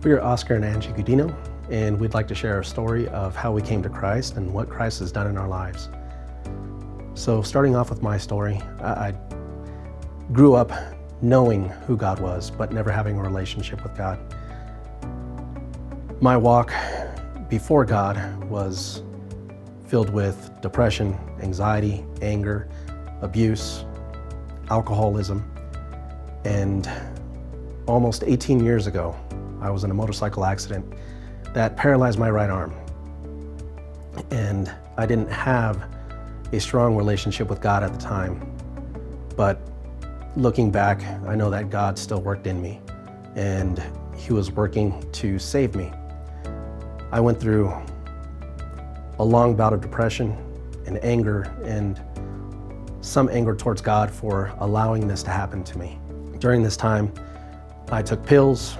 We're Oscar and Angie Gudino, and we'd like to share our story of how we came to Christ and what Christ has done in our lives. So starting off with my story, I grew up knowing who God was, but never having a relationship with God. My walk before God was filled with depression, anxiety, anger, abuse, alcoholism, and almost 18 years ago, I was in a motorcycle accident that paralyzed my right arm. And I didn't have a strong relationship with God at the time. But looking back, I know that God still worked in me and He was working to save me. I went through a long bout of depression and anger, and some anger towards God for allowing this to happen to me. During this time, I took pills,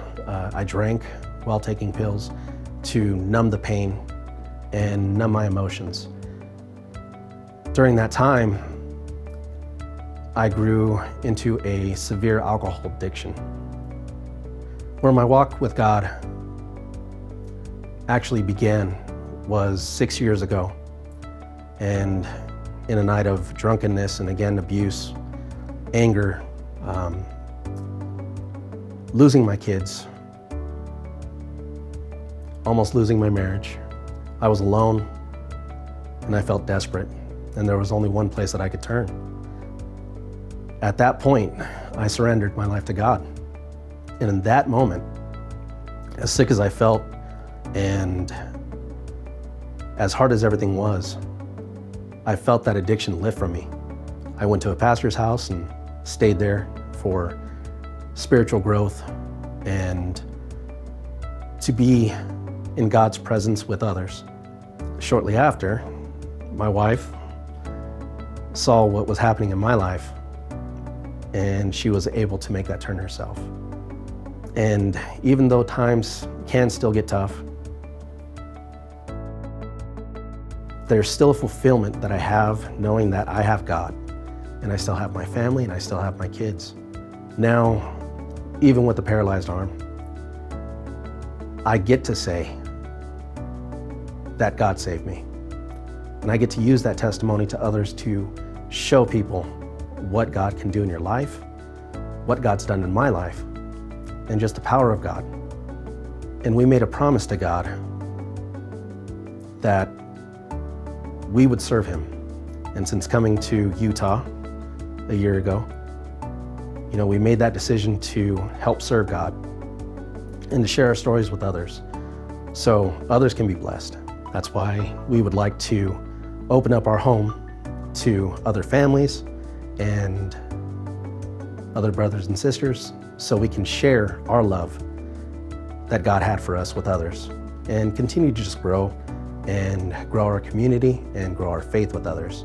I drank while taking pills to numb the pain and numb my emotions. During that time, I grew into a severe alcohol addiction, where my walk with God actually began was 6 years ago. And in a night of drunkenness and again abuse, anger, losing my kids, almost losing my marriage. I was alone and I felt desperate, and there was only one place that I could turn. At that point, I surrendered my life to God. And in that moment, as sick as I felt and as hard as everything was, I felt that addiction lift from me. I went to a pastor's house and stayed there for spiritual growth and to be in God's presence with others. Shortly after, my wife saw what was happening in my life, and she was able to make that turn herself. And even though times can still get tough, there's still a fulfillment that I have knowing that I have God, and I still have my family, and I still have my kids. Now, even with the paralyzed arm, I get to say that God saved me. And I get to use that testimony to others to show people what God can do in your life, what God's done in my life, and just the power of God. And we made a promise to God that we would serve Him. And since coming to Utah a year ago, we made that decision to help serve God and to share our stories with others so others can be blessed. That's why we would like to open up our home to other families and other brothers and sisters so we can share our love that God had for us with others and continue to just grow and grow our community and grow our faith with others.